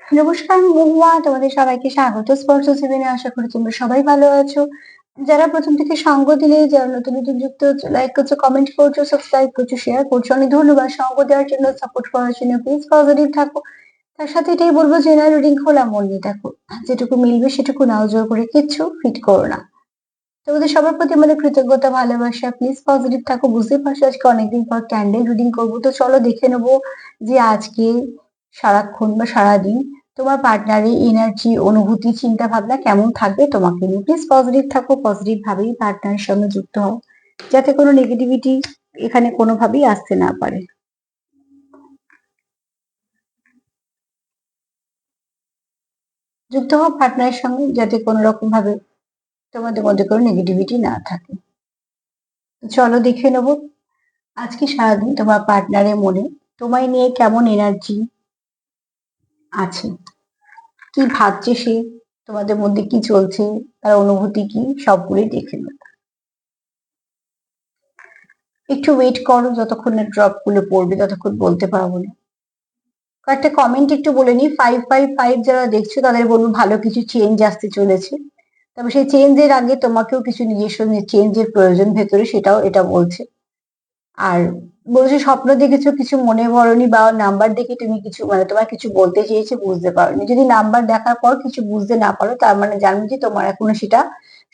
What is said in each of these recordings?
নমস্কার, আমি মহুয়া। তোমাদের সবাইকে স্বাগত স্পর্শ জীবনে। আশা করি তোমরা সবাই ভালো আছো। যারা প্রথম থেকে সঙ্গ দিলে, যারা নতুন নতুন যুক্ত হচ্ছ, লাইক করছো, কমেন্ট করছো, সাবস্ক্রাইব করছো, শেয়ার করছো, অনেক ধন্যবাদ সঙ্গ দেওয়ার জন্য, সাপোর্ট করার জন্য। প্লিজ পজিটিভ থাকো। তার সাথে এটাই বলবো, জেনারেল রিডিং খোলা মন নিয়ে থাকো। যেটুকু মিলবে সেটুকু নাও, জোর করে কিচ্ছু ফিট করো না। তোমাদের সবার প্রতি আমাদের কৃতজ্ঞতা, ভালোবাসা। প্লিজ পজিটিভ থাকো। বুঝতেই পারছো আজকে অনেকদিন পর ক্যান্ডেল রিডিং করবো, তো চলো দেখে নেবো যে আজকে সারাক্ষণ বা সারাদিন তোমার পার্টনারের এনার্জি, অনুভূতি, চিন্তা ভাবনা কেমন থাকবে তোমাকে নিয়ে। প্লিজ পজিটিভ থাকো, পজিটিভ ভাবেই পার্টনারের সঙ্গে যুক্ত হও, যাতে কোনো নেগেটিভিটি এখানে কোনোভাবেই আসতে না পারে। যুক্ত হও পার্টনারের সঙ্গে, যাতে কোনো রকম ভাবে তোমাদের মধ্যে কোনো নেগেটিভিটি না থাকে। তো চলো দেখে নেবো আজকে সারাদিন তোমার পার্টনারের মনে তোমায় নিয়ে কেমন এনার্জি আছে, কি ভাবছে সে, তোমাদের মধ্যে কি চলছে, তার অনুভূতি কি, সবগুলোই দেখে নেব। একটু ওয়েট করো, যতক্ষণ না ড্রপ গুলো পড়বে ততক্ষণ বলতে পারবো না। কয়েকটা কমেন্ট একটু বলে নিই। 555 যারা দেখছো তাদের বলবো ভালো কিছু চেঞ্জ আসতে চলেছে। তবে সেই চেঞ্জের আগে তোমাকেও কিছু নিজস্ব চেঞ্জের প্রয়োজন ভেতরে, সেটাও এটা বলছে। আর বলছে স্বপ্ন দেখেছো, কিছু মনে পড়েনি, বা নাম্বার দেখে তুমি কিছু মানে তোমার কিছু বলতে চেয়েছে, বুঝতে পারোনি। যদি নাম্বার দেখার পর কিছু বুঝতে না পারো, তার মানে জানবে যে তোমার এখনো সেটা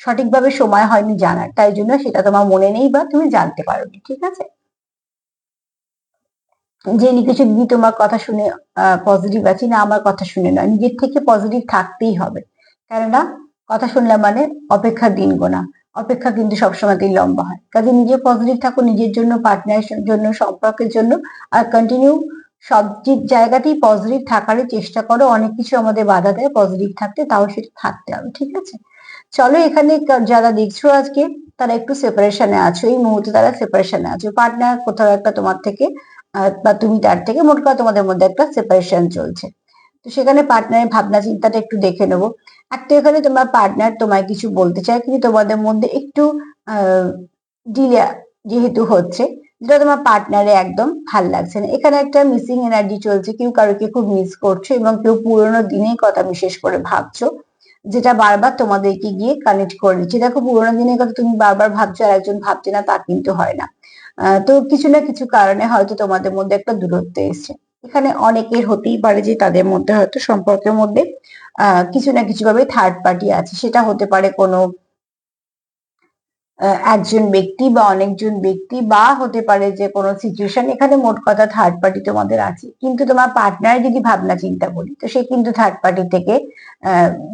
সঠিকভাবে সময় হয়নি জানার, তাই জন্য সেটা তোমার মনে নেই বা তুমি জানতে পারোনি। ঠিক আছে? যে কিছু দিদি তোমার কথা শুনে পজিটিভ আছি না, আমার কথা শুনে নয়, নিজের থেকে পজিটিভ থাকতেই হবে। কেননা কথা শুনলে মানে অপেক্ষার দিন গোনা। অপেক্ষা কিন্তু সবসময়তেই লম্বা হয়। কাজে নিজে পজিটিভ থাকো, নিজের জন্য, পার্টনারের জন্য, সম্পর্কের জন্য। আর কন্টিনিউ সব জায়গাতেই পজিটিভ থাকারই চেষ্টা করো। অনেক কিছু আমাদের বাধা দেয় পজিটিভ থাকতে, তাও সেটা থাকতে হবে। ঠিক আছে? চলো এখানে যারা দেখছো আজকে, তারা একটু সেপারেশনে আছো, এই মুহূর্তে তারা সেপারেশনে আছো। পার্টনার কোথাও একটা তোমার থেকে বা তুমি তার থেকে, মোট কথা তোমাদের মধ্যে একটা সেপারেশন চলছে। তো সেখানে পার্টনারের ভাবনা চিন্তাটা একটু দেখে নেবো। একটা এখানে তোমার পার্টনার তোমায় কিছু বলতে চায়, কিন্তু তোমাদের মধ্যে একটু ডিলে যেহেতু হচ্ছে, যেটা তোমার পার্টনারে একদম ভাল লাগছে না। এখানে একটা মিসিং এনার্জি চলছে, কেউ কারোকে খুব মিস করছো, এবং কেউ পুরোনো দিনের কথা বিশেষ করে ভাবছো, যেটা বারবার তোমাদেরকে গিয়ে কানেক্ট করে দিচ্ছে। দেখো, পুরোনো দিনের কথা তুমি বারবার ভাবছো আর একজন ভাবছে না, তা কিন্তু হয় না। তো কিছু না কিছু কারণে হয়তো তোমাদের মধ্যে একটা দূরত্ব এসছে। এখানে অনেকের হতেই পারে যে তাদের মধ্যে হয়তো সম্পর্কের মধ্যে কিছু না কিছু ভাবে থার্ড পার্টি আছে। সেটা হতে পারে কোনো একজন ব্যক্তি বা অনেকজন ব্যক্তি, বা হতে পারে যে কোনো সিচুয়েশন। এখানে মোট কথা থার্ড পার্টি তোমাদের আছে, কিন্তু তোমার পার্টনার যদি ভাবনা চিন্তা করি, তো সে কিন্তু থার্ড পার্টি থেকে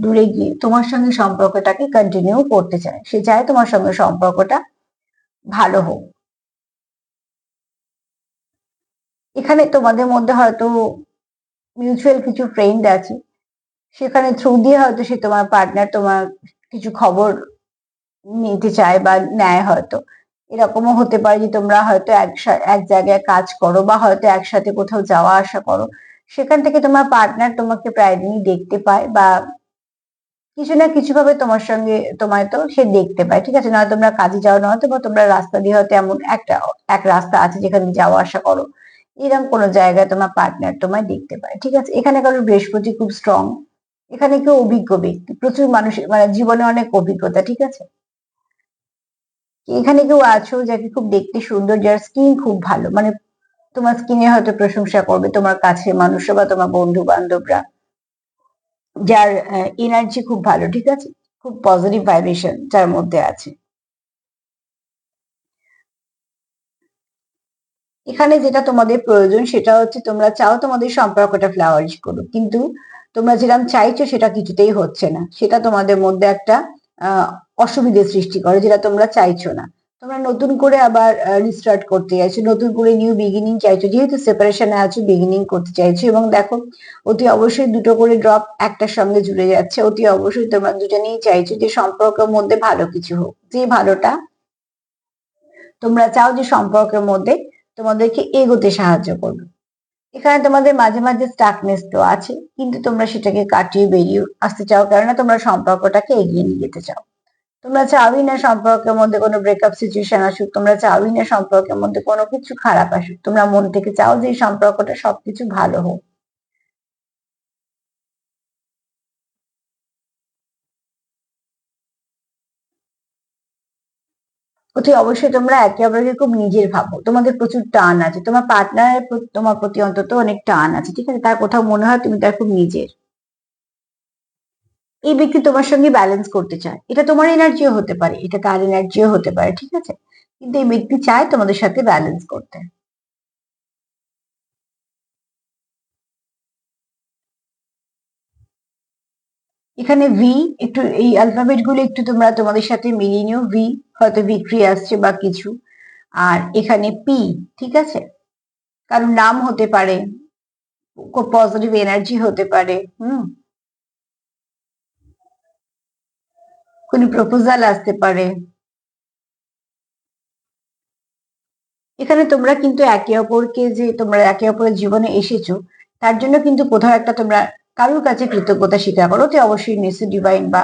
দূরে গিয়ে তোমার সঙ্গে সম্পর্কটাকে কন্টিনিউ করতে চায়। সে চায় তোমার সঙ্গে সম্পর্কটা ভালো হোক। এখানে তোমাদের মধ্যে হয়তো মিউচুয়াল কিছু ফ্রেন্ড আছে, সেখানে থ্রু দিয়ে হয়তো সে তোমার পার্টনার তোমার কিছু খবর নিতে চায় বা নেয় হয়তো। এরকমও হতে পারে যে তোমরা হয়তো এক জায়গায় কাজ করো, বা হয়তো একসাথে কোথাও যাওয়া আসা করো। সেখান থেকে তোমার পার্টনার তোমাকে প্রায় দিনই দেখতে পায়, বা কিছু না কিছু ভাবে তোমার সঙ্গে তোমায় তো সে দেখতে পায়। ঠিক আছে? নয় তোমরা কাজে যাও, নয়তো বা তোমরা রাস্তা দিয়ে হয়তো এমন এক রাস্তা আছে যেখানে দিয়ে যাওয়া আসা করো। এরকম কোনো জায়গায় তোমার পার্টনার তোমায় দেখতে পায়। ঠিক আছে? এখানে কারোর বৃহস্পতি খুব স্ট্রং। এখানে কেউ অভিজ্ঞ ব্যক্তি, প্রচুর মানুষের মানে জীবনে অনেক অভিজ্ঞতা। ঠিক আছে? এখানে কেউ আছো যাকে খুব দেখতে সুন্দর, যার স্কিন খুব ভালো, মানে তোমার স্কিনে হয়তো প্রশংসা করবে তোমার কাছের মানুষরা বা তোমার বন্ধু বান্ধবরা, যার এনার্জি খুব ভালো। ঠিক আছে? খুব পজিটিভ ভাইব্রেশন যার মধ্যে আছে। এখানে যেটা তোমাদের প্রয়োজন সেটা হচ্ছে, তোমরা চাও তোমাদের সম্পর্কটা ফ্লাওয়ারিশ করুক, কিন্তু তোমরা যেরকম চাইছো সেটা কিছুতেই হচ্ছে না। সেটা তোমাদের মধ্যে একটা আহ অসুবিধে সৃষ্টি করে, যেটা তোমরা চাইছো না। তোমরা নতুন করে আবার রিস্টার্ট করতে চাইছো, নতুন করে নিউ বিগিনিং চাইছো, যেহেতু সেপারেশনে আছো, বিগিনিং করতে চাইছো। এবং দেখো, অতি অবশ্যই দুটো করে ড্রপ একটার সঙ্গে জুড়ে যাচ্ছে। অতি অবশ্যই তোমরা দুজনেই চাইছো যে সম্পর্কের মধ্যে ভালো কিছু হোক, যে ভালোটা তোমরা চাও, যে সম্পর্কের মধ্যে তোমাদেরকে এগোতে সাহায্য করবে। এখানে তোমাদের মাঝে মাঝে স্টাকনেস তো আছে, কিন্তু তোমরা সেটাকে কাটিয়ে বেরিয়ে আসতে চাও, কেননা তোমরা সম্পর্কটাকে এগিয়ে নিয়ে যেতে চাও। তোমরা চাওই না সম্পর্কের মধ্যে কোনো ব্রেকআপ সিচুয়েশন আসুক, তোমরা চাওই না সম্পর্কের মধ্যে কোনো কিছু খারাপ আসুক। তোমরা মন থেকে চাও যে এই সম্পর্কটা সবকিছু ভালো হোক। অতি অবশ্যই তোমরা একে অপরকে খুব নিজের ভাবো, তোমাদের প্রচুর টান আছে, তোমার পার্টনারের তোমার প্রতি অন্তত অনেক টান আছে, ঠিক আছে, তার কোথাও মনে হয় তুমি তার খুব নিজের। এই ব্যক্তি তোমার সঙ্গে ব্যালেন্স করতে চায়, এটা তোমার এনার্জিও হতে পারে, এটা তার এনার্জিও হতে পারে, ঠিক আছে, কিন্তু এই ব্যক্তি চায় তোমাদের সাথে ব্যালেন্স করতে। এখানে ভি, একটু এই অ্যালফাবেট গুলো একটু তোমরা তোমাদের সাথে মিলিয়ে নিও। ভি, হয়তো ভিক্টরি আসছে বা কিছু। আর এখানে পি, ঠিক আছে, কারণ নাম হতে পারে, খুব পজিটিভ এনার্জি হতে পারে, কোনো প্রপোজাল আসতে পারে। এখানে তোমরা কিন্তু একে অপরকে, যে তোমরা একে অপরের জীবনে এসেছো, তার জন্য কিন্তু কোথাও একটা তোমরা কারোর কাছে কৃতজ্ঞতা স্বীকার করো, তো অবশ্যই নিশ্চয় ডিভাইন বা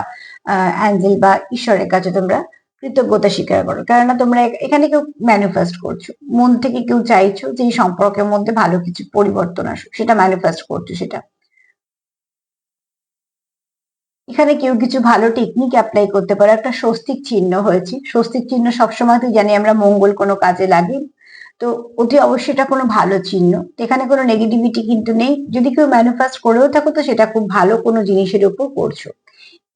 অ্যাঞ্জেল বা ঈশ্বরের কাছে তোমরা কৃতজ্ঞতা স্বীকার করো, কেননা তোমরা এখানে কেউ ম্যানিফেস্ট করছো, মন থেকে কেউ চাইছো যে এই সম্পর্কের মধ্যে ভালো কিছু পরিবর্তন আসুক, সেটা ম্যানিফেস্ট করছো সেটা। এখানে কেউ কিছু ভালো টেকনিক অ্যাপ্লাই করতে পারে, একটা স্বস্তিক চিহ্ন হয়েছে, স্বস্তিক চিহ্ন সবসময় তো জানি আমরা মঙ্গল কোনো কাজে লাগে, তো অতি অবশ্যই এটা কোনো ভালো চিহ্ন, এখানে কোনো নেগেটিভিটি কিন্তু নেই, যদি কেউ ম্যানিফেস্ট করেও থাকো তো সেটা খুব ভালো কোনো জিনিসের উপর করছো।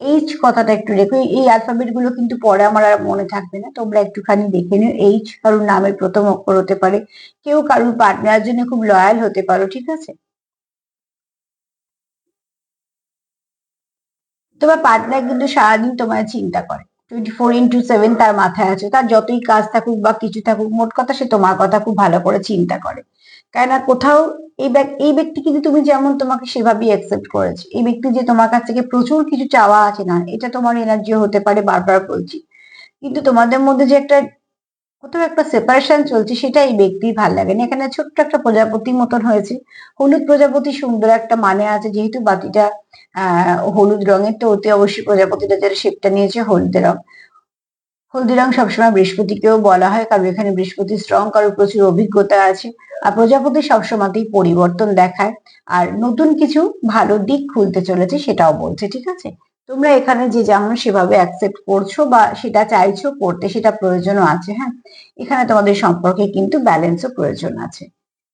এইচ কথাটা একটু রেখো, এই অ্যালফাবেট গুলো কিন্তু পরে আমার আর মনে থাকবে না, তোমরা একটুখানি দেখে নিও। এইচ কারোর নামের প্রথম অক্ষর হতে পারে, কেউ কারোর পার্টনারের জন্য খুব লয়াল হতে পারো, ঠিক আছে। তোমার পার্টনার কিন্তু সারাদিন তোমায় চিন্তা করে, 24x7 তার মাথায় আছে, তার যতই কাজ থাকুক বা কিছু থাকুক, মোট কথা সে তোমার কথা খুব ভালো করে চিন্তা করে, কেননা কোথাও এই ব্যক্তি কিন্তু তুমি যেমন তোমাকে সেভাবেই অ্যাকসেপ্ট করেছে, এই ব্যক্তি যে তোমার কাছ থেকে প্রচুর কিছু চাওয়া আছে না, এটা তোমার এনার্জিও হতে পারে, বারবার বলছি, কিন্তু তোমাদের মধ্যে যে একটা কোথাও একটা সেপারেশন চলছে, সেটা এই ব্যক্তির ভাল লাগে না। এখানে ছোট্ট একটা প্রজাপতির মতন হয়েছে, হলুদ প্রজাপতি, সুন্দর একটা মানে আছে, যেহেতু বাতিটা হলুদ রঙের, তো অতি অবশ্যই প্রজাপতিটা যারা শেপটা নিয়েছে হলদে রং। হলদি রং সবসময় বৃহস্পতিকেও বলা হয়, কারণ এখানে বৃহস্পতি স্ট্রং, কারো প্রচুর অভিজ্ঞতা আছে। আর প্রজাপতি সবসময়তেই পরিবর্তন দেখায়, আর নতুন কিছু ভালো দিক খুলতে চলেছে সেটাও বলছে, ঠিক আছে। তোমরা এখানে যে যেমন সেভাবে অ্যাকসেপ্ট করছো বা সেটা চাইছো করতে, সেটা প্রয়োজনও আছে, হ্যাঁ। এখানে তোমাদের সম্পর্কে কিন্তু ব্যালেন্সও প্রয়োজন আছে।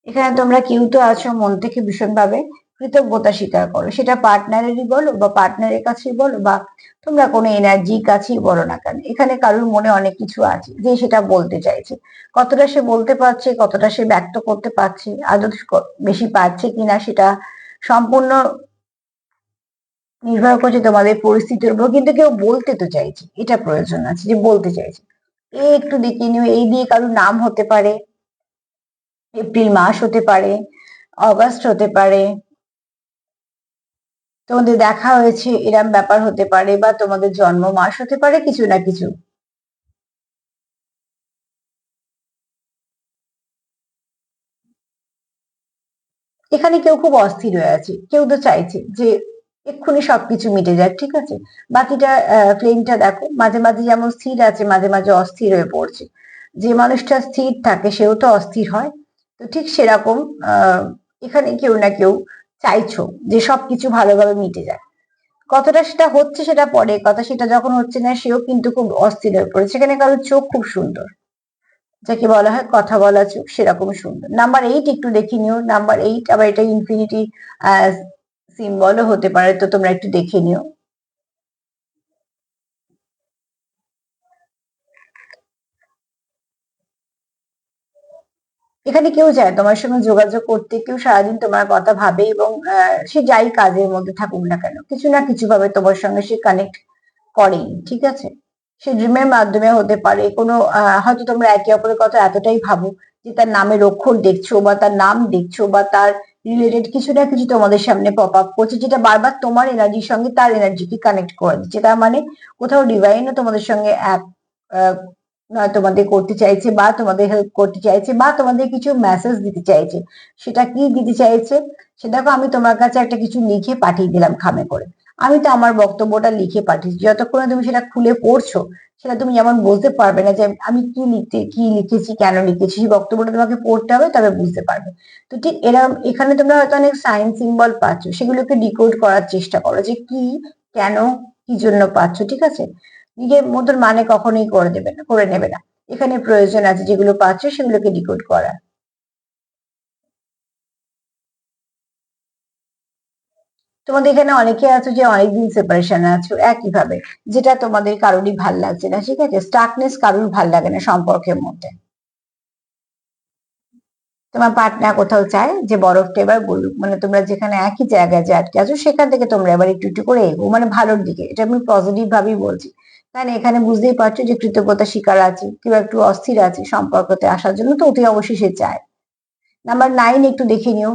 এখানে তোমরা কেউ তো আছো মন থেকে ভীষণভাবে কৃতজ্ঞতা স্বীকার করো, সেটা পার্টনারেরই বলো বা পার্টনারের কাছেই বলো বা তোমরা কোনো এনার্জির কাছেই বলো না কেন, এখানে কারোর মনে অনেক কিছু আছে যে সেটা বলতে চাইছে, কতটা সে বলতে পারছে, কতটা সে ব্যক্ত করতে পারছে, আদৌ বেশি পারছে কিনা, সেটা সম্পূর্ণ নির্ভর করছে তোমাদের পরিস্থিতির উপর, কিন্তু কেউ বলতে তো চাইছে, এটা প্রয়োজন আছে যে বলতে চাইছে। এই একটু দেখে নিও, এই দিয়ে কারোর নাম হতে পারে, এপ্রিল মাস হতে পারে, অগাস্ট হতে পারে, তোমাদের দেখা হয়েছে এরম ব্যাপার হতে পারে, বা তোমাদের জন্ম মাস হতে পারে, কিছু না কিছু। এখানে কেউ খুব অস্থির হয়ে আছে, কেউ তো চাইছে যে এক্ষুনি সবকিছু মিটে যাক, ঠিক আছে। বাকিটা ফ্লেমটা দেখো, মাঝে মাঝে যেমন স্থির আছে, মাঝে মাঝে অস্থির হয়ে পড়ছে, যে মানুষটা স্থির থাকে সেও তো অস্থির হয়, তো ঠিক সেরকম এখানে কেউ না কেউ চাইছো যে সবকিছু ভালোভাবে মিটে যায়। কতটা সেটা হচ্ছে সেটা পরে কথা, সেটা যখন হচ্ছে না সেও কিন্তু খুব অস্থির হয়ে পড়েছে, সেখানে কারোর চোখ খুব সুন্দর, যাকে বলা হয় কথা বলা চোখ, সেরকম সুন্দর। নাম্বার 8 একটু দেখে নিও, নাম্বার 8 আবার এটা ইনফিনিটি সিম্বলও হতে পারে, তো তোমরা একটু দেখে নিও। এখানে কেউ চায় তোমার সঙ্গে যোগাযোগ করতে, কেউ সারাদিন তোমার কথা ভাবে, এবং সে যাই কাজের মধ্যে থাকুক না কেন, কিছু না কিছু ভাবে তোমার সঙ্গে সে কানেক্ট করেই, ঠিক আছে। সে ড্রিমের মাধ্যমে হতে পারে, কোনো হয়তো তোমরা একে অপরের কথা এতটাই ভাবো যে তার নামের অক্ষর দেখছো বা তার নাম দেখছো বা তার রিলেটেড কিছু না কিছু তোমাদের সামনে পপ আপ করছে, যেটা বারবার তোমার এনার্জির সঙ্গে তার এনার্জিকে কানেক্ট করে দিচ্ছে, তার মানে কোথাও ডিভাইনও তোমাদের সঙ্গে এক তোমাদের করতে চাইছে বা তোমাদের হেল্প করতে চাইছে বা তোমাদের কিছু মেসেজ দিতে চাইছে। সেটা কি দিতে চাইছে, সেটাকে আমি তোমার কাছে একটা কিছু লিখে পাঠিয়ে দিলাম খামে করে, আমি তো আমার বক্তব্যটা লিখে পাঠিয়েছি, যতক্ষণে তুমি সেটা খুলে পড়ছো সেটা তুমি যেমন বুঝতে পারবে না যে আমি কি লিখেছি, কেন লিখেছি, সেই বক্তব্যটা তোমাকে পড়তে হবে, তবে বুঝতে পারবে। তো ঠিক এরকম এখানে তোমরা হয়তো অনেক সাইন সিম্বল পাচ্ছ, সেগুলোকে ডিকোড করার চেষ্টা করো যে কি, কেন, কি জন্য পাচ্ছ, ঠিক আছে। নিজের মতন মানে কখনোই করে দেবে না, করে নেবে না। এখানে প্রয়োজন আছে যেগুলো পাচ্ছ সেগুলোকে ডিকোড করা। তোমাদের এখানে অনেকে আছো যে অনেকদিন সেপারেশন আছো একইভাবে, যেটা তোমাদের কারোরই ভাল লাগছে না, ঠিক আছে? স্টাকনেস কারোর ভাল লাগে না সম্পর্কের মধ্যে। তোমার পার্টনার কোথাও চায় যে বরফটা এবার গলুক, মানে তোমরা যেখানে একই জায়গায় যে আটকে আছো সেখান থেকে তোমরা এবার একটু একটু করে এগো, মানে ভালোর দিকে। এটা আমি পজিটিভ ভাবেই বলছি, কারণ এখানে বুঝতেই পারছো যে কৃতজ্ঞতা শিকার আছে, কেউ একটু অস্থির আছে সম্পর্কতে আসার জন্য, তো অতি অবশ্যই সে চায়। নাম্বার 9 একটু দেখে নিও।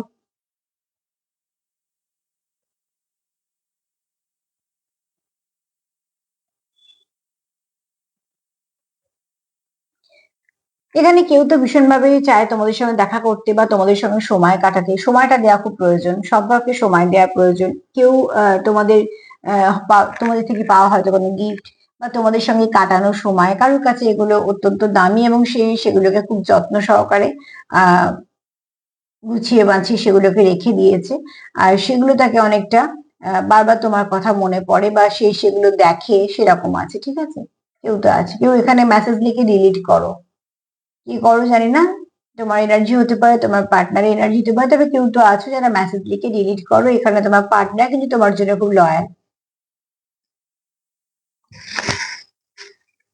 এখানে কেউ তো ভীষণভাবে চায় তোমাদের সঙ্গে দেখা করতে বা তোমাদের সঙ্গে সময় কাটাতে, সময়টা দেওয়া খুব প্রয়োজন, সম্পর্কে সময় দেওয়া প্রয়োজন। কেউ তোমাদের থেকে পাওয়া হয়তো কোনো গিফট বা তোমাদের সঙ্গে কাটানোর সময়, কারোর কাছে এগুলো অত্যন্ত দামি এবং সেগুলোকে খুব যত্ন সহকারে আহ গুছিয়ে বাছিয়ে সেগুলোকে রেখে দিয়েছে। আর সেগুলো তাকে অনেকটা বারবার তোমার কথা মনে পড়ে বা সেগুলো দেখে, সেরকম আছে, ঠিক আছে? কেউ তো আছে, কেউ এখানে মেসেজ লিখে ডিলিট করো, কি করো জানি না। তোমার এনার্জি হতে পারে, তোমার পার্টনারের এনার্জি হতে পারে, তবে কেউ তো আছো যারা মেসেজ লিখে ডিলিট করো। এখানে তোমার পার্টনার কিন্তু তোমার জন্য খুব লয়াল,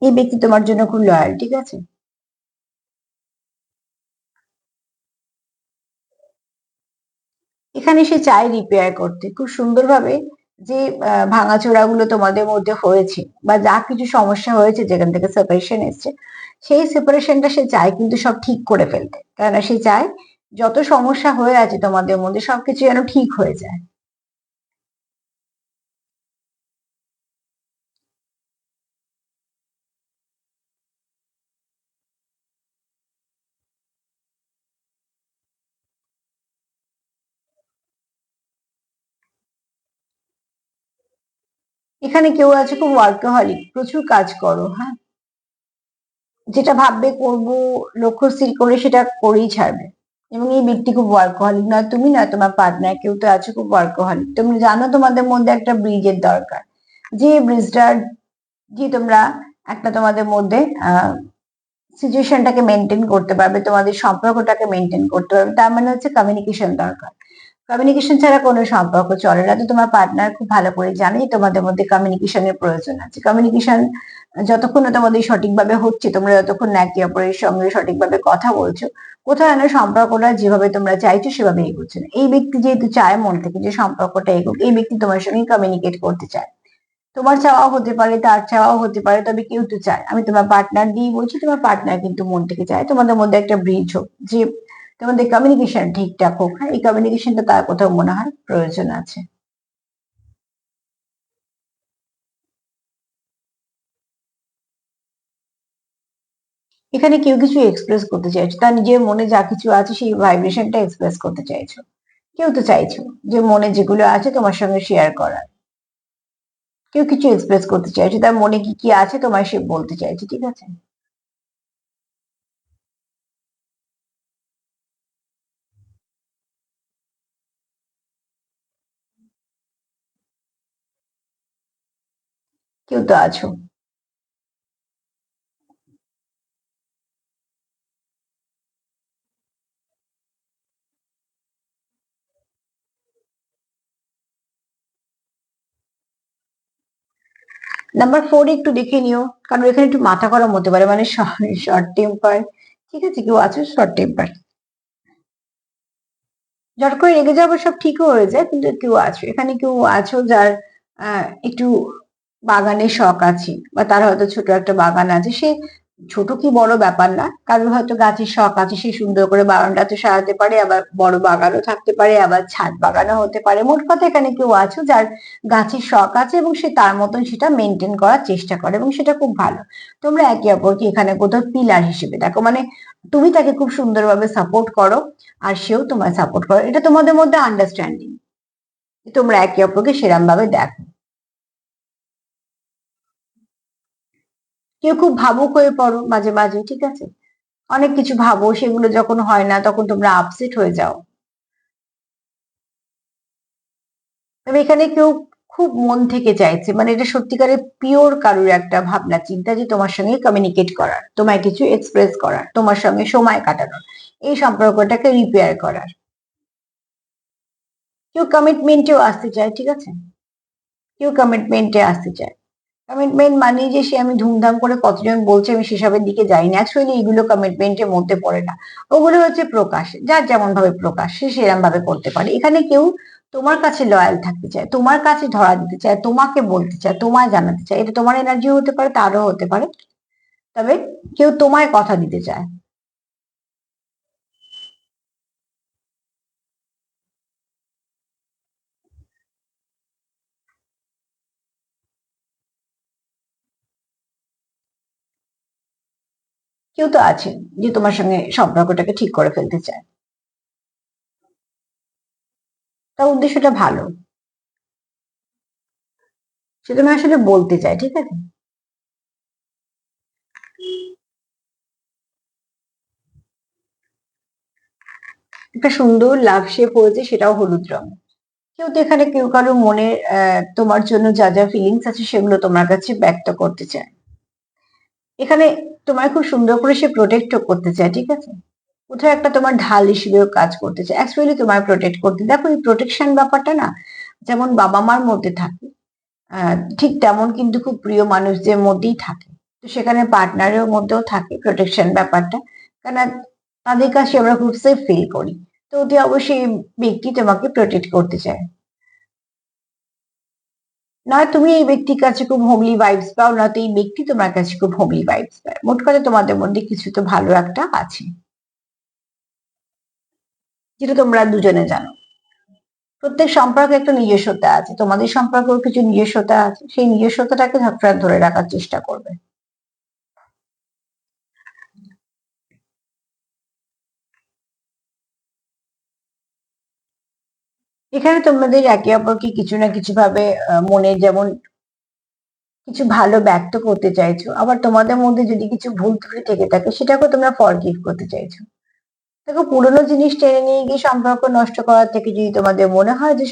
এই ব্যক্তি তোমার জন্য খুব লয়াল, ঠিক আছে? এখানে সে চায় রিপেয়ার করতে খুব সুন্দরভাবে, যে ভাঙাচোরা গুলো তোমাদের মধ্যে হয়েছে বা যা কিছু সমস্যা হয়েছে যেখান থেকে সেপারেশন এসছে, সেই সেপারেশনটা সে চায় কিন্তু সব ঠিক করে ফেলতে, কেননা সে চায় যত সমস্যা হয়ে আছে তোমাদের মধ্যে সবকিছু যেন ঠিক হয়ে যায়। এখানে কেউ আছে খুব ওয়ার্কাহলিক, প্রচুর কাজ করো, হ্যাঁ, যেটা ভাববে করব, লক্ষ্য স্থির করে সেটা করেই ছাড়বে। এবং এই ব্যক্তি খুব ওয়ার্কাহলিক, নয় তুমি নয় তোমার পার্টনার, কেউ তো আছে খুব ওয়ার্কাহলিক। তুমি জানো তোমাদের মধ্যে একটা ব্রিজের দরকার, যে ব্রিজটার, যে তোমরা একটা তোমাদের মধ্যে সিচুয়েশনটাকে মেনটেন করতে পারবে, তোমাদের সম্পর্কটাকে মেনটেন করতে পারবে, তার মানে হচ্ছে কমিউনিকেশন দরকার। কমিউনিকেশন ছাড়া কোনো সম্পর্ক চলে না, তো তোমার পার্টনার খুব ভালো করে জানে যে তোমাদের মধ্যে কমিউনিকেশনের প্রয়োজন আছে। কমিউনিকেশন যতক্ষণ না তোমাদের সঠিকভাবে হচ্ছে, তোমরা যতক্ষণ না একে অপরের সঙ্গে সঠিকভাবে কথা বলছো, কোথাও যেন সম্পর্কটা যেভাবে তোমরা চাইছো সেভাবে এগোচ্ছে না। এই ব্যক্তি যেহেতু চায় মন থেকে যে সম্পর্কটা এগোক, এই ব্যক্তি তোমার সঙ্গে কমিউনিকেট করতে চায়। তোমার চাওয়াও হতে পারে, তার চাওয়াও হতে পারে, তবে কেউ তো চায়। আমি তোমার পার্টনার দিয়ে বলছি, তোমার পার্টনার কিন্তু মন থেকে চায় তোমাদের মধ্যে একটা ব্রিজ হোক, যে তোমাদের কমিউনিকেশন ঠিকঠাক হোক। হ্যাঁ, এই কমিউনিকেশনটা তার কোথাও মনে হয় প্রয়োজন আছে। এখানে কেউ কিছু এক্সপ্রেস করতে চাইছো, তার নিজের মনে যা কিছু আছে সেই ভাইব্রেশনটা এক্সপ্রেস করতে চাইছো। কেউ তো চাইছো যে মনে যেগুলো আছে তোমার সঙ্গে শেয়ার করার। কেউ কিছু এক্সপ্রেস করতে চাইছো, তার মনে কি কি আছে তোমায় সে বলতে চাইছে, ঠিক আছে? কেউ তো আছো। নাম্বার 4 একটু দেখে নিও, কারণ এখানে একটু মাথা গরম হতে পারে, মানে শর্ট টেম্পার, ঠিক আছে? কেউ আছো শর্ট টেম্পার, জট করে রেগে যাবো সব ঠিকও হয়ে যায়, কিন্তু কেউ আছো, এখানে কেউ আছো যার একটু বাগানের শখ আছে, বা তার হয়তো ছোট একটা বাগান আছে। সে ছোট কি বড় ব্যাপার না, কারোর হয়তো গাছের শখ আছে, সে সুন্দর করে বাগানটাতে সাজাতে পারে, আবার বড় বাগানও থাকতে পারে, আবার ছাদ বাগানও হতে পারে। মোট কথা এখানে কেউ আছো যার গাছের শখ আছে এবং সে তার মতন সেটা মেনটেন করার চেষ্টা করে এবং সেটা খুব ভালো। তোমরা একে অপরকে এখানে কোথাও পিলার হিসেবে দেখো, মানে তুমি তাকে খুব সুন্দরভাবে সাপোর্ট করো আর সেও তোমায় সাপোর্ট করে, এটা তোমাদের মধ্যে আন্ডারস্ট্যান্ডিং, তোমরা একে অপরকে সেরাম ভাবে দেখো। কেউ খুব ভাবুক হয়ে পড়ো মাঝে মাঝে, ঠিক আছে? অনেক কিছু ভাবো, সেগুলো যখন হয় না তখন তোমরা আপসেট হয়ে যাও। তবে এখানে কেউ খুব মন থেকে চাইছে, মানে এটা সত্যিকারের পিওর কারুর একটা ভাবনা চিন্তা যে তোমার সঙ্গে কমিউনিকেট করার, তোমায় কিছু এক্সপ্রেস করার, তোমার সঙ্গে সময় কাটানোর, এই সম্পর্কটাকে রিপেয়ার করার। কেউ কমিটমেন্টেও আসতে চায়, ঠিক আছে, কেউ কমিটমেন্টে আসতে চায়। কমিটমেন্ট মানে যে সে আমি ধুমধাম করে কতজন বলছে আমি সেসবের দিকে যাই না, অ্যাকচুয়ালি এগুলো কমিটমেন্টের মধ্যে পড়ে না। ওগুলো হচ্ছে প্রকাশ, যার যেমন ভাবে প্রকাশ সে সেরকম ভাবে করতে পারে। এখানে কেউ তোমার কাছে লয়াল থাকতে চায়, তোমার কাছে ধরা দিতে চায়, তোমাকে বলতে চায়, তোমায় জানাতে চায়, এটা তোমার এনার্জিও হতে পারে, তারও হতে পারে। তবে কেউ তোমায় কথা দিতে চায়। কেউ তো আছে যে তোমার সঙ্গে সম্পর্কটাকে ঠিক করে ফেলতে চায়, তার উদ্দেশ্যটা ভালো, সে তোমায় আসলে বলতে চায়, ঠিক আছে। একটা সুন্দর লাভ শেপ হয়েছে, সেটাও হলুদ রং। কেউ তো এখানে কেউ কারো মনে তোমার জন্য যা যা ফিলিংস আছে সেগুলো তোমার কাছে ব্যক্ত করতে চায়। এখানে তোমার খুব সুন্দর করে সে প্রোটেক্টও করতে চায়, ঠিক আছে। কোথাও একটা তোমার ঢাল হিসেবেও কাজ করতে চায়, অ্যাকচুয়ালি তোমায় প্রোটেক্ট করতে। দেখো এই প্রোটেকশন ব্যাপারটা না, যেমন বাবা মার মধ্যে থাকে, ঠিক তেমন কিন্তু খুব প্রিয় মানুষদের মধ্যেই থাকে। তো সেখানে পার্টনারের মধ্যেও থাকে প্রোটেকশন ব্যাপারটা, কেন তাদের কাছে আমরা খুব সেফ ফিল করি। তো অতি অবশ্যই এই ব্যক্তি তোমাকে প্রোটেক্ট করতে চায়। নয় তুমি এই ব্যক্তির কাছে খুব হোমলি ভাইবস পাও, নয়তো এই ব্যক্তি তোমার কাছে খুব হোমলি ভাইবস পায়। মোট কথা তোমাদের মধ্যে কিছু তো ভালো একটা আছে, যেটা তোমরা দুজনে জানো। প্রত্যেক সম্পর্কে একটা নিজস্বতা আছে, তোমাদের সম্পর্কেও কিছু নিজস্বতা আছে, সেই নিজস্বতাটাকে সবসময় ধরে রাখার চেষ্টা করবে। এখানে তোমাদের একে অপরকে কিছু না কিছু ভাবে মনে যেমন কিছু ভালো ব্যক্ত করতে চাইছো, আবার তোমাদের মধ্যে যদি কিছু ভুল ত্রুটি থেকে থাকে সেটাকেও তোমরা ফরগিভ করতে চাইছো। দেখো পুরোনো জিনিস টেনে নিয়ে গিয়ে সম্পর্ক নষ্ট করার থেকে যদি তোমাদের মনে হয় যে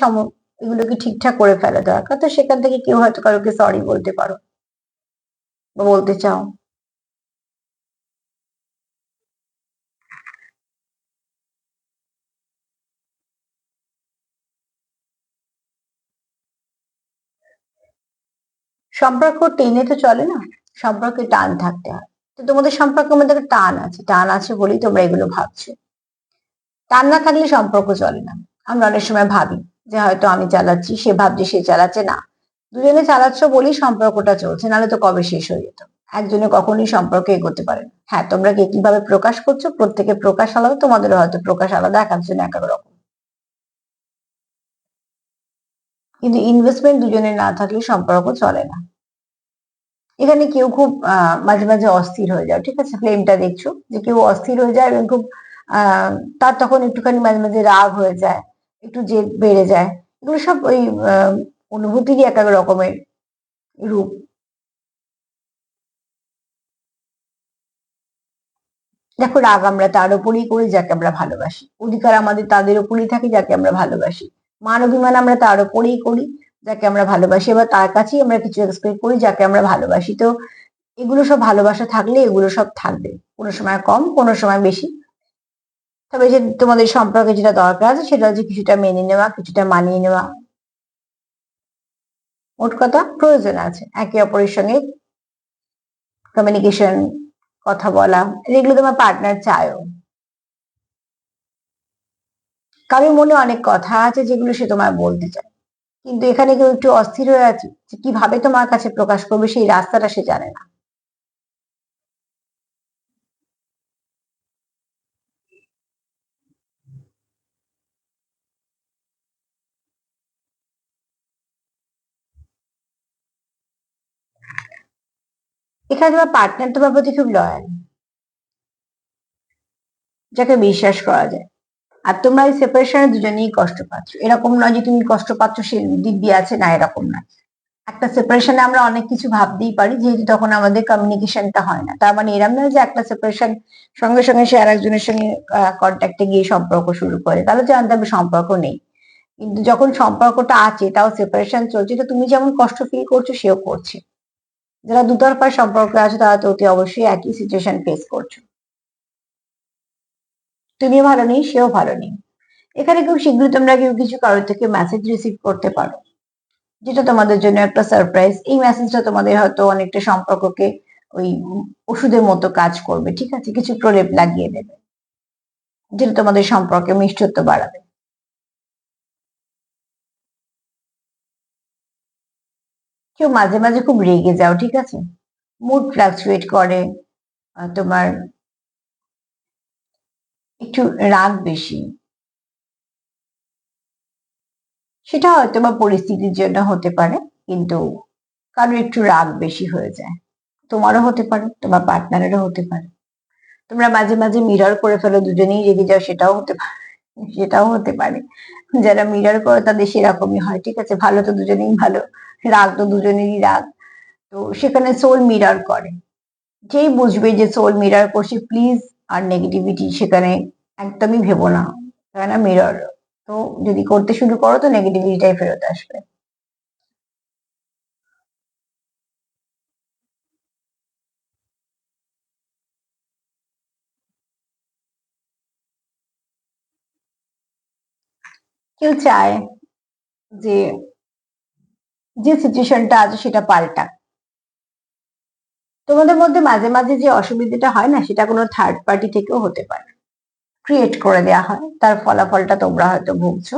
এগুলোকে ঠিকঠাক করে ফেলা দরকার, তো সেখান থেকে কেউ হয়তো কারোকে সরি বলতে পারো বা বলতে চাও। সম্পর্ক টেনে তো চলে না, সম্পর্কে টান থাকতে হয়। তো তোমাদের সম্পর্কের মধ্যে একটা টান আছে, টান আছে বলেই তোমরা এগুলো ভাবছো। টান না থাকলে সম্পর্ক চলে না। আমরা অনেক সময় ভাবি যে হয়তো আমি চালাচ্ছি, সে ভাবছে সে চালাচ্ছে না, দুজনে চালাচ্ছ বলেই সম্পর্কটা চলছে, নাহলে তো কবে শেষ হয়ে যেত। একজনে কখনোই সম্পর্কে এগোতে পারে না। হ্যাঁ, তোমরা কে কিভাবে প্রকাশ করছো, প্রত্যেকের প্রকাশ আলাদা, তোমাদেরও হয়তো প্রকাশ আলাদা, এক একজন এক এক রকম। কিন্তু ইনভেস্টমেন্ট দুজনে না থাকলে সম্পর্ক চলে না। এখানে কেউ খুব মাঝে মাঝে অস্থির হয়ে যায়, ঠিক আছে, ফ্লেমটা দেখছো যে কেউ অস্থির হয়ে যায় এবং খুব তার তখন একটুখানি মাঝে মাঝে রাগ হয়ে যায়, একটু জেদ বেড়ে যায়। এগুলো সব ওই অনুভূতিরই এক এক রকমের রূপ। দেখো রাগ আমরা তার উপরেই করি যাকে আমরা ভালোবাসি, অধিকার আমাদের তাদের উপরেই থাকে যাকে আমরা ভালোবাসি, মান অভিমান আমরা তার উপরেই করি যাকে আমরা ভালোবাসি, এবার তার কাছেই আমরা কিছু এক্সপেক্ট করি যাকে আমরা ভালোবাসি। তো এগুলো সব ভালোবাসা থাকলে এগুলো সব থাকবে, কোনো সময় কম কোনো সময় বেশি। তবে যে তোমাদের সম্পর্কে যেটা দরকার আছে সেটা হচ্ছে কিছুটা মেনে নেওয়া, কিছুটা মানিয়ে নেওয়া। মোট কথা প্রয়োজন আছে একে অপরের সঙ্গে কমিউনিকেশন, কথা বলা, যেগুলো তোমার পার্টনার চায়ও। কারোর মনে অনেক কথা আছে যেগুলো সে তোমায় বলতে চায়, কিন্তু এখানে কেউ একটু অস্থির হয়ে আছে যে কিভাবে তোমার কাছে প্রকাশ করবে, সেই রাস্তাটা সে জানে না। এখানে তোমার পার্টনার তোমার প্রতি খুব লয়াল, যাকে বিশ্বাস করা যায়। আর তোমরা এই সেপারেশনে দুজনেই কষ্ট পাচ্ছ, এরকম নয় যে তুমি কষ্ট পাচ্ছ সে দিব্যি আছে, না এরকম না। একটা সেপারেশনে আমরা অনেক কিছু ভাবতেই পারি, যেহেতু তখন আমাদের কমিউনিকেশনটা হয় না। তার মানে এরকম নয় যে একটা সেপারেশন সঙ্গে সঙ্গে সে আর একজনের সঙ্গে কন্ট্যাক্টে গিয়ে সম্পর্ক শুরু করে, তাহলে জানতে হবে সম্পর্ক নেই। কিন্তু যখন সম্পর্কটা আছে তাও সেপারেশন চলছে, তো তুমি যেমন কষ্ট ফিল করছো সেও করছে। যারা দুতরফা সম্পর্কে আছে তারা তো অতি অবশ্যই একই সিচুয়েশন ফেস করছো। তুমিও ভালো নেই, সেও ভালো নেই। এখানে খুব শীঘ্রই তোমরা কেউ কিছু কারোর থেকে মেসেজ রিসিভ করতে পারো, যেটা তোমাদের জন্য একটা সারপ্রাইজ। এই মেসেজটা তোমাদের হয়তো অনেকটা সম্পর্ককে ওই ওষুধের মতো কাজ করবে, ঠিক আছে, কিছু প্রলেপ লাগিয়ে দেবে, যেটা তোমাদের সম্পর্কে মিষ্টত্ব বাড়াবে। কেউ মাঝে মাঝে খুব রেগে যাও, ঠিক আছে, মুড ফ্লাকচুয়েট করে, তোমার একটু রাগ বেশি, সেটা হয়তো বা পরিস্থিতির জন্য হতে পারে, কিন্তু কারো একটু রাগ বেশি হয়ে যায়। তোমারও হতে পারে, তোমার পার্টনারেরও হতে পারে। তোমরা মাঝে মাঝে মিরর করে ফেলো, দুজনেই রেগে যাও, সেটাও হতে পারে। যারা মিরর করে তাদের সেরকমই হয়, ঠিক আছে, ভালো তো দুজনেই ভালো, রাগ তো দুজনেরই রাগ। তো সেখানে সোল মিরর করে, যেই বুঝবে যে সোল মিরর করছে, প্লিজ আর নেগেটিভিটি সেখানে একদমই ভেবো না, কেননা মিরর তো যদি করতে শুরু করো তো নেগেটিভিটিটাই ফেরত আসবে। কেউ চায় যে যে সিচুয়েশনটা আছে সেটা পাল্টাক। তোমাদের মধ্যে মাঝে মাঝে যে অসুবিধাটা হয় না, সেটা কোনো থার্ড পার্টি থেকেও হতে পারে, ক্রিয়েট করে দেওয়া হয়, তার ফলাফলটা তোমরা হয়তো ভুগছো,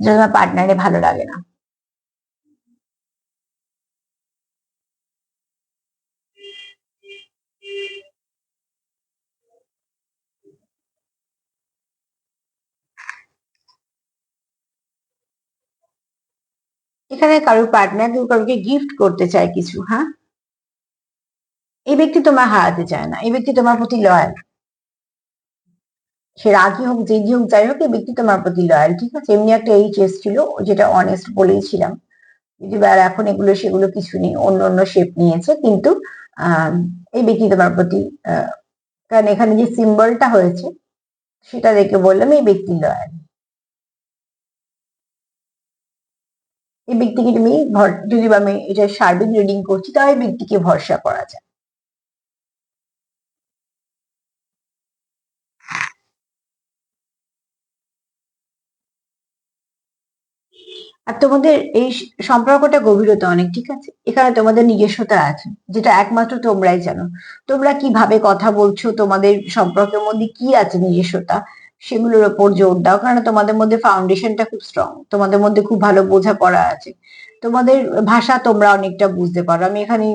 যে তোমার পার্টনারে ভালো লাগে না। এখানে কারোর পার্টনার কেউ কারোকে গিফট করতে চায় কিছু, হ্যাঁ, এই ব্যক্তি তোমার হারাতে চায় না, এই ব্যক্তি তোমার প্রতি লয়াল। সে রাগই হোক, জেদি হোক, যাই হোক, এই ব্যক্তি তোমার প্রতি লয়াল, ঠিক আছে। এমনি একটা এইচ ছিল, যেটা অনেস্ট বলেইছিলাম, যদি আর এখন এগুলো সেগুলো কিছু নেই, অন্য অন্য শেপ নিয়েছে, কিন্তু আহ এই ব্যক্তি তোমার প্রতি কারণ এখানে যে সিম্বলটা হয়েছে সেটা দেখে বললাম এই ব্যক্তি লয়াল। এই ব্যক্তিকে তুমি যদি আমি এটা সার্বিক রিডিং করছি, তাহলে এই ব্যক্তিকে ভরসা করা যায়। আর তোমাদের এই সম্পর্কটা গভীরতা অনেক, ঠিক আছে, এখানে তোমাদের নিজস্বতা আছে, যেটা একমাত্র তোমরাই জানো। তোমরা কিভাবে কথা বলছো, তোমাদের সম্পর্কের মধ্যে কি আছে নিজস্বতা, সেগুলোর ওপর জোর দাও, কারণ তোমাদের মধ্যে ফাউন্ডেশনটা খুব স্ট্রং, তোমাদের মধ্যে খুব ভালো বোঝাপড়া আছে। তোমাদের ভাষা তোমরা অনেকটা বুঝতে পারো। আমি এখানে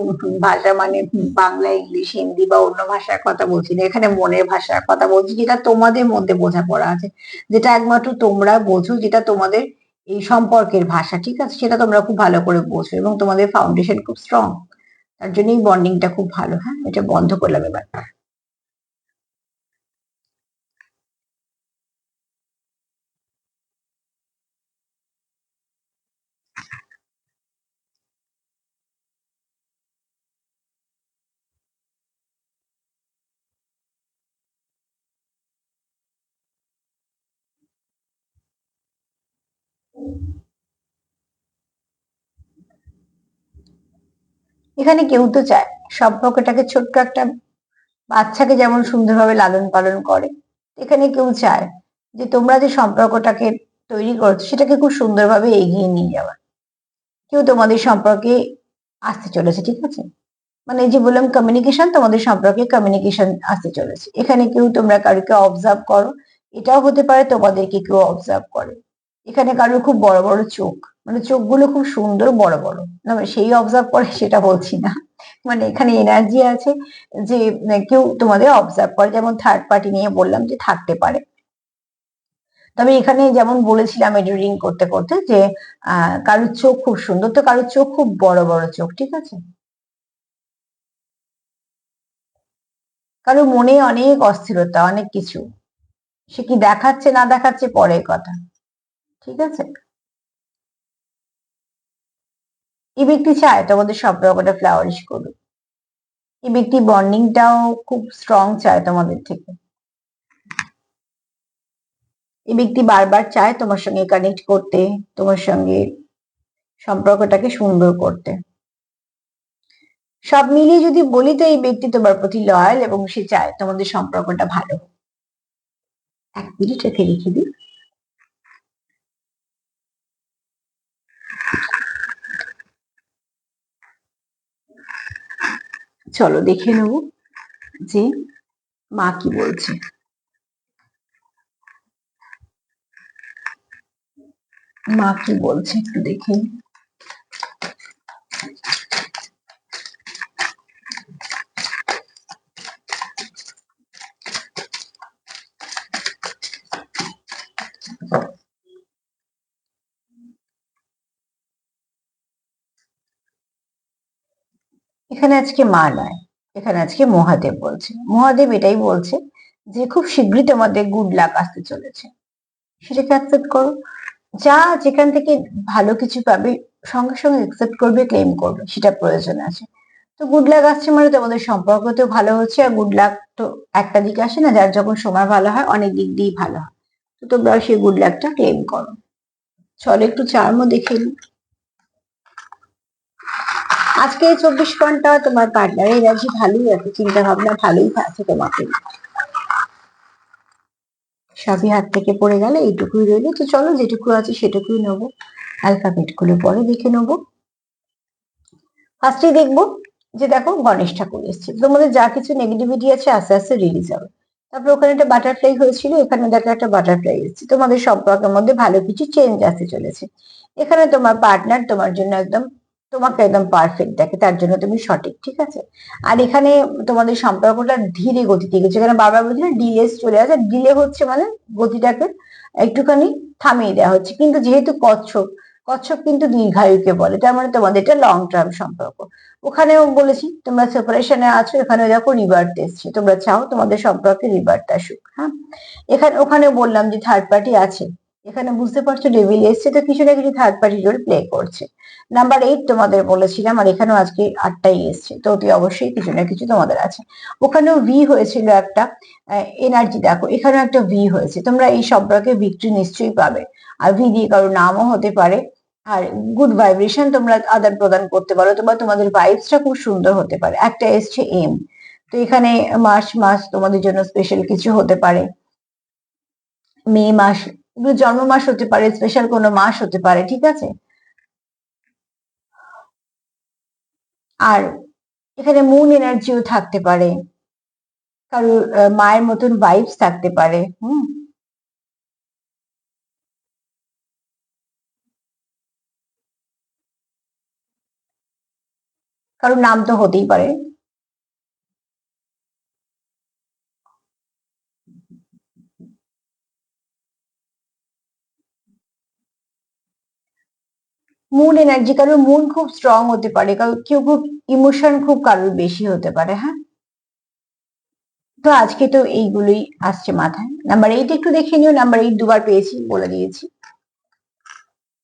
ভাষা মানে বাংলা, ইংলিশ, হিন্দি বা অন্য ভাষার কথা বলছি না, এখানে মনের ভাষার কথা বলছি, যেটা তোমাদের মধ্যে বোঝাপড়া আছে, যেটা একমাত্র তোমরা বোঝো, যেটা তোমাদের এই সম্পর্কের ভাষা, ঠিক আছে, সেটা তোমরা খুব ভালো করে বোঝো এবং তোমাদের ফাউন্ডেশন খুব স্ট্রং। তার জন্যই বন্ডিংটা খুব ভালো। হ্যাঁ, এটা বন্ধ করলাম এবার। এখানে কেউ তো চায় সম্পর্কটাকে, ছোট্ট একটা বাচ্চাকে যেমন সুন্দরভাবে লালন পালন করে, এখানে কেউ চায় যে তোমরা যে সম্পর্কটাকে তৈরি করছো সেটাকে খুব সুন্দরভাবে এগিয়ে নিয়ে যাওয়া। কেউ তোমাদের সম্পর্কে আসতে চলেছে, ঠিক আছে, মানে এই যে বললাম কমিউনিকেশন, তোমাদের সম্পর্কে কমিউনিকেশন আসতে চলেছে। এখানে কেউ তোমরা কারোকে অবজার্ভ করো, এটাও হতে পারে তোমাদেরকে কেউ অবজার্ভ করে। এখানে কারোর খুব বড় বড় চোখ, মানে চোখগুলো খুব সুন্দর বড় বড়, না মানে সেই অবজার্ভ করে সেটা বলছি না, মানে এখানে এনার্জি আছে যে কেউ তোমাদের অবজার্ভ করে, যেমন থার্ড পার্টি নিয়ে বললাম যে থাকতে পারে। তবে এখানে যেমন বলেছিলাম রিডিং করতে করতে যে কারোর চোখ খুব সুন্দর, তো কারোর চোখ খুব বড় বড় চোখ, ঠিক আছে। কারো মনে অনেক অস্থিরতা, অনেক কিছু, সে কি দেখাচ্ছে না দেখাচ্ছে পরের কথা, ঠিক আছে। এই ব্যক্তি চায় তোমাদের সম্পর্কটা ফ্লাওয়ারিশ করুক, এই ব্যক্তি বন্ডিংটাও খুব স্ট্রং চায় তোমাদের থেকে। এই ব্যক্তি বারবার চায় তোমার সঙ্গে কানেক্ট করতে, তোমার সঙ্গে সম্পর্কটাকে সুন্দর করতে। সব মিলিয়ে যদি বলি তো এই ব্যক্তি তোমার প্রতি লয়াল এবং সে চায় তোমাদের সম্পর্কটা ভালো। 1 মিনিট রেখে দিই। চলো দেখে নেব যে মা কি বলছে। মা কি বলছে একটু দেখে। এখানে আজকে মা নয়, এখানে আজকে মহাদেব বলছে। মহাদেব এটাই বলছে যে খুব শীঘ্রই তোমাদের গুড লাক আসতে চলেছে, সেটাকে অ্যাকসেপ্ট করো। যা যেখান থেকে ভালো কিছু পাবে সঙ্গে সঙ্গে অ্যাকসেপ্ট করবে, ক্লেম করবে, সেটা প্রয়োজন আছে। তো গুড লাক আসছে মানে তোমাদের সম্পর্কতেও ভালো হচ্ছে। আর গুড লাক তো একটা দিকে আসে না, যার যখন সময় ভালো হয় অনেক দিক দিয়েই ভালো হয়। তো তোমরা সেই গুড লাকটা ক্লেম করো। চলো একটু চার্মও দেখে নিই। আজকে 24 ঘন্টা তোমার পার্টনারের এনার্জি ভালোই আছে, চিন্তা ভাবনা ভালোই আছে তোমাকে। সবই হাত থেকে পড়ে গেলে এইটুকুই রইলো। তো চলো যেটুকু আছে সেটুকুই নেবো। অ্যালফাবেট গুলো পরে দেখে নেবো। ফার্স্টেই দেখবো যে দেখো গণেশ ঠাকুর এসছে, তোমাদের যা কিছু নেগেটিভিটি আছে আস্তে আস্তে রিলিজ হবে। তারপর ওখানে একটা বাটারফ্লাই হয়েছিল, এখানে দেখো একটা বাটারফ্লাই এসছে। তোমাদের সম্পর্কের মধ্যে ভালো কিছু চেঞ্জ আসতে চলেছে। এখানে তোমার পার্টনার তোমার জন্য একদম তোমাকে একদম পারফেক্ট দেখে, তার জন্য তুমি সঠিক, ঠিক আছে। আর এখানে তোমাদের সম্পর্কটা ধীরে গতিতে গেছে, এখানে বারবার বলছি না ডিলেস চলে আসে, ডিলে হচ্ছে মানে গতিটাকে একটুখানি থামিয়ে দেওয়া হচ্ছে। কিন্তু যেহেতু কচ্ছপ, কচ্ছপ কিন্তু দীর্ঘায়ুকে বলে, তার মানে তোমাদের এটা লং টার্ম সম্পর্ক। ওখানেও বলেছি তোমরা সেপারেশনে আছো, এখানে দেখো রিবার্থ এসছে, তোমরা চাও তোমাদের সম্পর্কে রিবার্থ আসুক। হ্যাঁ, এখানে ওখানে বললাম যে থার্ড পার্টি আছে, এখানে বুঝতে পারছো ডেভিল এসছে, তো কিছু না কিছু থার্ড পার্টি রোল প্লে করছে। নাম্বার 8 তোমাদের বলেছিলাম, আর এখানেও আজকে 8টাই এসছে, তো অতি অবশ্যই কিছু না কিছু তোমাদের আছে। ওখানেও ভি হয়েছিল একটা এনার্জি, দেখো এখানেও একটা ভি হয়েছে। তোমরা এই সম্পর্কে ভিক্টরি নিশ্চয়ই পাবে। আর ভি দিয়ে কারোর নামও হতে পারে। আর গুড ভাইব্রেশন তোমরা আদান প্রদান করতে পারো, তোমাদের ভাইবসটা খুব সুন্দর হতে পারে। একটা এসছে এম, তো এখানে মার্চ মাস তোমাদের জন্য স্পেশাল কিছু হতে পারে। মে মাস, এগুলো জন্ম মাস হতে পারে, স্পেশাল কোনো মাস হতে পারে, ঠিক আছে। আর এখানে মুন এনার্জিও থাকতে পারে, কারোর মায়ের মতন ভাইবস থাকতে পারে। কারোর নাম তো হতেই পারে। মুন এনার্জি, কারোর মুন খুব স্ট্রং হতে পারে, কেউ খুব ইমোশন খুব কারোর বেশি হতে পারে। হ্যাঁ, তো আজকে তো এইগুলোই আসছে মাথায়। নাম্বার 8 একটু দেখে নিও, নাম্বার 8 দুবার পেয়েছি বলে দিয়েছি।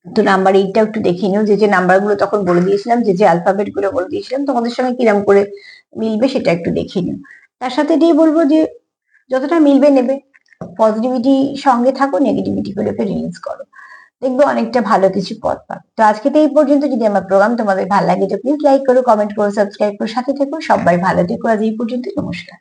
তো নাম্বার 8টা একটু দেখে নিও, যে যে নাম্বার গুলো তখন বলে দিয়েছিলাম, যে যে অ্যালফাবেট গুলো বলে দিয়েছিলাম, তোমাদের সঙ্গে কিরম করে মিলবে সেটা একটু দেখে নিও। তার সাথে এটাই বলবো যে যতটা মিলবে নেবে, পজিটিভিটি সঙ্গে থাকো, নেগেটিভিটি গুলোকে রিলিজ করো, দেখবে অনেকটা ভালো কিছু পথ পাবে। তো আজকে তো এই পর্যন্ত। যদি আমার প্রোগ্রাম তোমাদের ভালো লাগে তো প্লিজ লাইক করো, কমেন্ট করো, সাবস্ক্রাইব করো, সাথে থেকো। সবাই ভালো থেকো। আজ এই পর্যন্ত, নমস্কার।